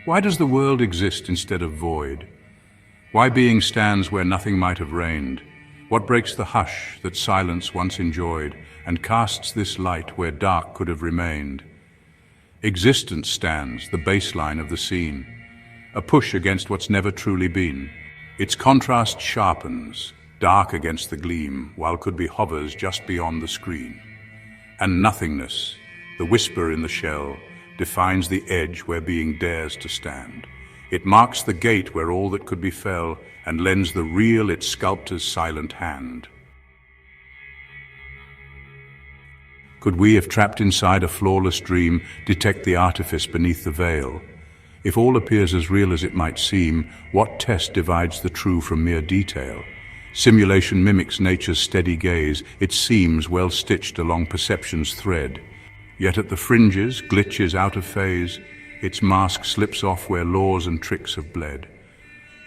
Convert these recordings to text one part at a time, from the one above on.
Why does the world exist instead of void? Why being stands where nothing might have reigned? What breaks the hush that silence once enjoyed, and casts this light where dark could have remained? Existence stands, the baseline of the scene, a push against what's never truly been. Its contrast sharpens, dark against the gleam, while could-be hovers just beyond the screen. And nothingness, the whisper in the shell, defines the edge where being dares to stand. It marks the gate where all that could be fell, and lends the real its sculptor's silent hand. Could we, if trapped inside a flawless dream, detect the artifice beneath the veil? If all appears as real as it might seem, what test divides the true from mere detail? Simulation mimics nature's steady gaze, its seams well stitched along perception's thread. Yet at the fringes, glitches out of phase, its mask slips off where laws and tricks have bled.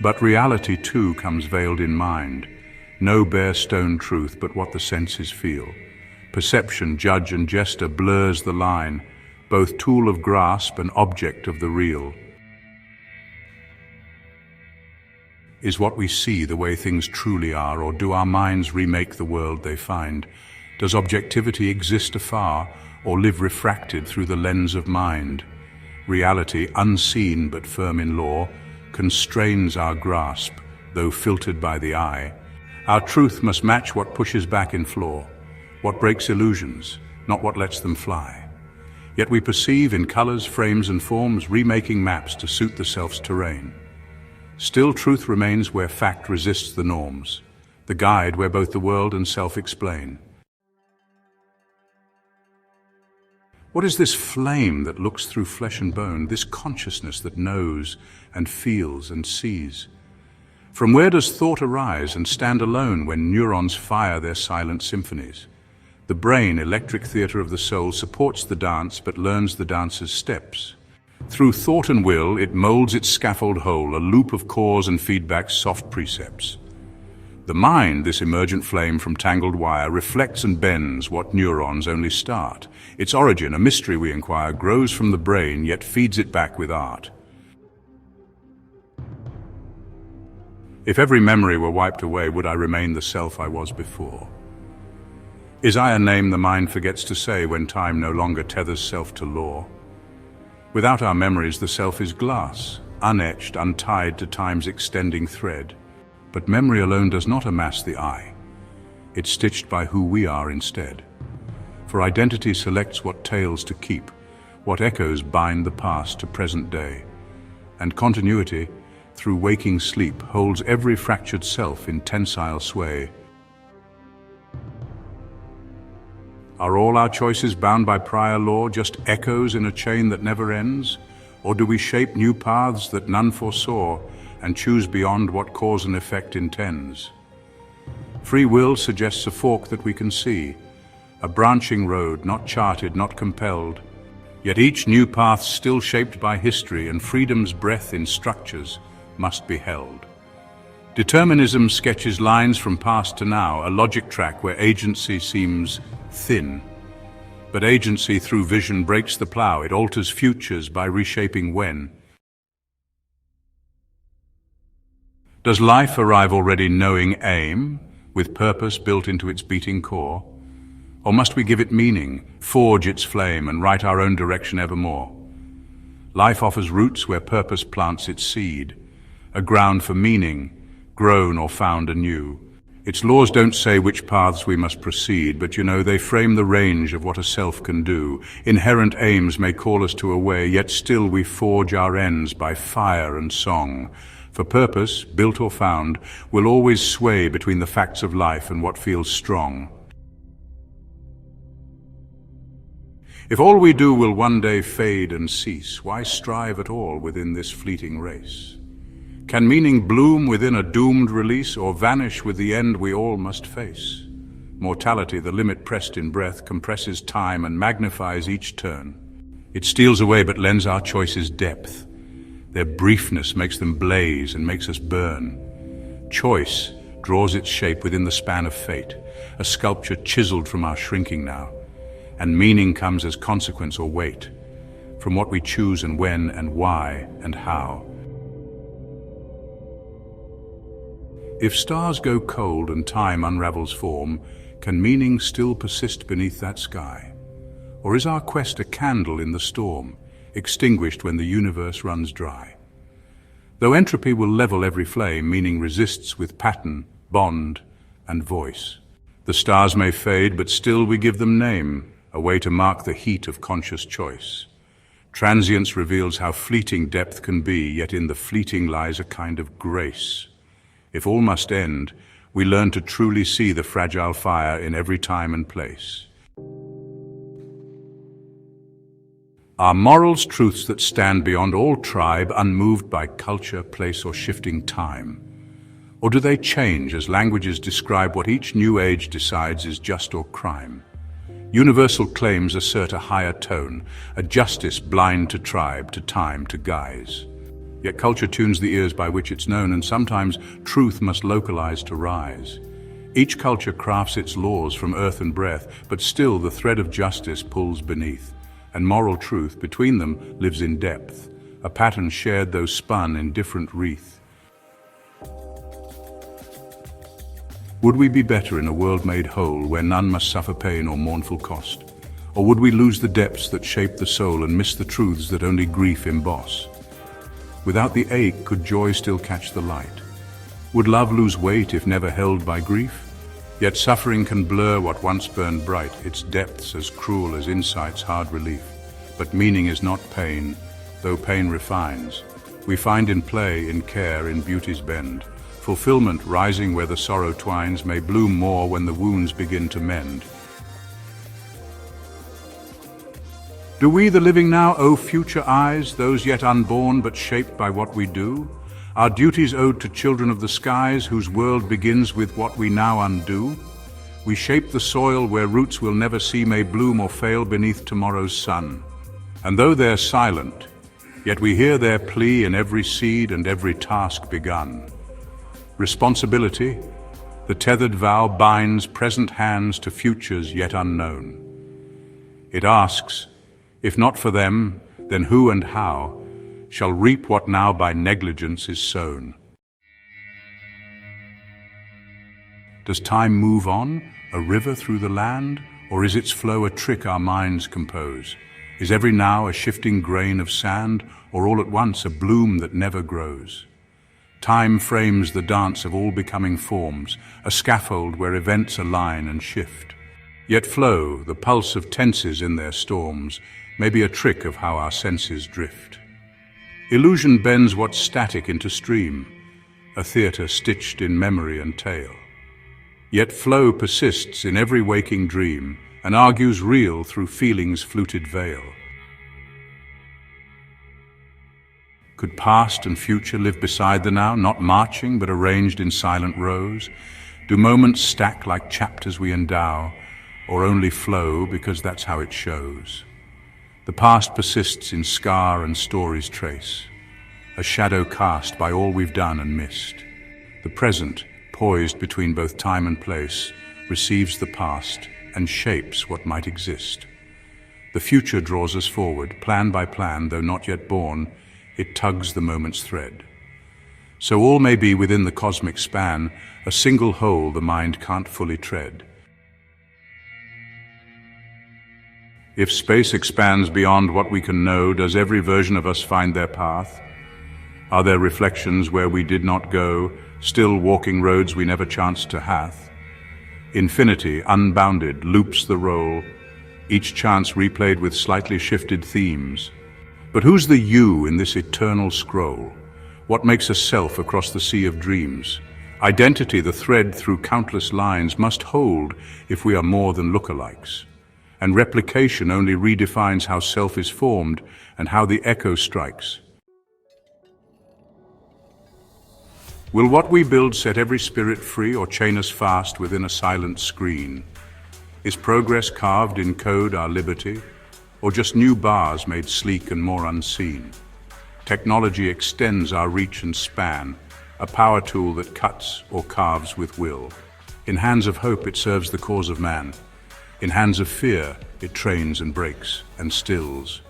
But reality too comes veiled in mind, no bare stone truth but what the senses feel. Perception, judge and jester blurs the line, both tool of grasp and object of the real. Is what we see the way things truly are, or do our minds remake the world they find? Does objectivity exist afar, or live refracted through the lens of mind? Reality, unseen but firm in law, constrains our grasp, though filtered by the eye. Our truth must match what pushes back in flaw, what breaks illusions, not what lets them fly. Yet we perceive in colors, frames and forms, remaking maps to suit the self's terrain. Still truth remains where fact resists the norms, the guide where both the world and self explain. What is this flame that looks through flesh and bone, this consciousness that knows and feels and sees? From where does thought arise and stand alone when neurons fire their silent symphonies? The brain, electric theater of the soul, supports the dance but learns the dancer's steps. Through thought and will, it molds its scaffold whole, a loop of cause and feedback's soft precepts. The mind, this emergent flame from tangled wire, reflects and bends what neurons only start. Its origin, a mystery we inquire, grows from the brain, yet feeds it back with art. If every memory were wiped away, would I remain the self I was before? Is I a name the mind forgets to say when time no longer tethers self to law? Without our memories, the self is glass, unetched, untied to time's extending thread. But memory alone does not amass the I. It's stitched by who we are instead. For identity selects what tales to keep, what echoes bind the past to present day. And continuity, through waking sleep, holds every fractured self in tensile sway. Are all our choices bound by prior law, just echoes in a chain that never ends? Or do we shape new paths that none foresaw, and choose beyond what cause and effect intends? Free will suggests a fork that we can see, a branching road, not charted, not compelled, yet each new path still shaped by history, and freedom's breath in structures must be held. Determinism sketches lines from past to now, a logic track where agency seems thin. But agency through vision breaks the plow, it alters futures by reshaping when. Does life arrive already knowing aim, with purpose built into its beating core? Or must we give it meaning, forge its flame, and write our own direction evermore? Life offers roots where purpose plants its seed, a ground for meaning, grown or found anew. Its laws don't say which paths we must proceed, but they frame the range of what a self can do. Inherent aims may call us to a way, yet still we forge our ends by fire and song. For purpose, built or found, will always sway between the facts of life and what feels strong. If all we do will one day fade and cease, why strive at all within this fleeting race? Can meaning bloom within a doomed release, or vanish with the end we all must face? Mortality, the limit pressed in breath, compresses time and magnifies each turn. It steals away but lends our choices depth. Their briefness makes them blaze and makes us burn. Choice draws its shape within the span of fate, a sculpture chiseled from our shrinking now. And meaning comes as consequence or weight. from what we choose and when and why and how. If stars go cold and time unravels form, can meaning still persist beneath that sky? Or is our quest a candle in the storm, extinguished when the universe runs dry? Though entropy will level every flame, meaning resists with pattern, bond, and voice. The stars may fade, but still we give them name, a way to mark the heat of conscious choice. Transience reveals how fleeting depth can be, yet in the fleeting lies a kind of grace. If all must end, we learn to truly see the fragile fire in every time and place. Are morals truths that stand beyond all tribe, unmoved by culture, place, or shifting time? Or do they change as languages describe what each new age decides is just or crime? Universal claims assert a higher tone, a justice blind to tribe, to time, to guise. Yet culture tunes the ears by which it's known, and sometimes truth must localize to rise. Each culture crafts its laws from earth and breath, but still the thread of justice pulls beneath, and moral truth between them lives in depth, a pattern shared though spun in different wreath. Would we be better in a world made whole, where none must suffer pain or mournful cost? Or would we lose the depths that shape the soul and miss the truths that only grief emboss? Without the ache, could joy still catch the light? Would love lose weight if never held by grief? Yet suffering can blur what once burned bright, its depths as cruel as insight's hard relief. But meaning is not pain, though pain refines. We find in play, in care, in beauty's bend. Fulfillment rising where the sorrow twines may bloom more when the wounds begin to mend. Do we, the living now, owe future eyes, those yet unborn but shaped by what we do? Our duties owed to children of the skies, whose world begins with what we now undo? We shape the soil where roots we'll never see may bloom or fail beneath tomorrow's sun. And though they're silent, yet we hear their plea in every seed and every task begun. Responsibility, the tethered vow, binds present hands to futures yet unknown. It asks, if not for them, then who and how shall reap what now by negligence is sown? Does time move on, a river through the land, or is its flow a trick our minds compose? Is every now a shifting grain of sand, or all at once a bloom that never grows? Time frames the dance of all becoming forms, a scaffold where events align and shift. Yet flow, the pulse of tenses in their storms, may be a trick of how our senses drift. Illusion bends what's static into stream, a theatre stitched in memory and tale. Yet flow persists in every waking dream, and argues real through feeling's fluted veil. Could past and future live beside the now, not marching but arranged in silent rows? Do moments stack like chapters we endow, or only flow because that's how it shows? The past persists in scar and story's trace, a shadow cast by all we've done and missed. The present, poised between both time and place, receives the past and shapes what might exist. The future draws us forward, plan by plan, though not yet born, it tugs the moment's thread. So all may be within the cosmic span, a single whole the mind can't fully tread. If space expands beyond what we can know, does every version of us find their path? Are there reflections where we did not go, still walking roads we never chanced to hath? Infinity, unbounded, loops the role, each chance replayed with slightly shifted themes. But who's the you in this eternal scroll? What makes a self across the sea of dreams? Identity, the thread through countless lines, must hold if we are more than lookalikes. And replication only redefines how self is formed and how the echo strikes. Will what we build set every spirit free or chain us fast within a silent screen? Is progress carved in code our liberty, or just new bars made sleek and more unseen? Technology extends our reach and span, a power tool that cuts or carves with will. In hands of hope it serves the cause of man. In hands of fear, it trains and breaks and stills.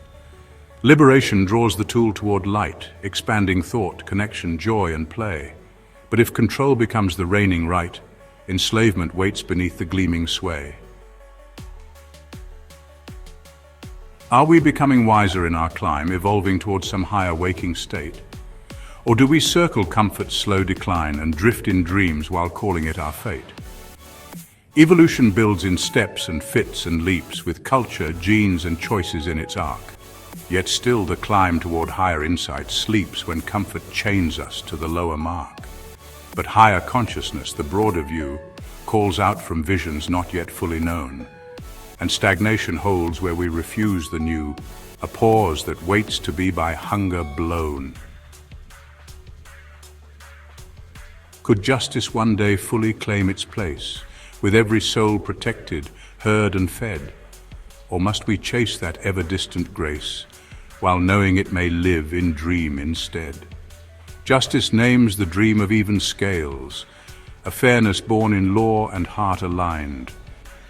Liberation draws the tool toward light, expanding thought, connection, joy, and play. But if control becomes the reigning right, enslavement waits beneath the gleaming sway. Are we becoming wiser in our climb, evolving towards some higher waking state? Or do we circle comfort's slow decline and drift in dreams while calling it our fate? Evolution builds in steps and fits and leaps, with culture, genes, and choices in its arc. Yet still the climb toward higher insight sleeps when comfort chains us to the lower mark. But higher consciousness, the broader view, calls out from visions not yet fully known. And stagnation holds where we refuse the new, a pause that waits to be by hunger blown. Could justice one day fully claim its place, with every soul protected, heard and fed? Or must we chase that ever-distant grace, while knowing it may live in dream instead? Justice names the dream of even scales, a fairness born in law and heart aligned.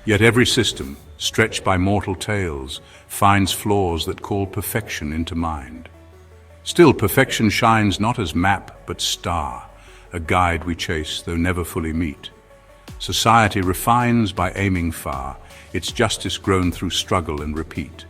Yet every system, stretched by mortal tales, finds flaws that call perfection into mind. Still, perfection shines not as map but star, a guide we chase though never fully meet. Society refines by aiming far, its justice grown through struggle and repeat.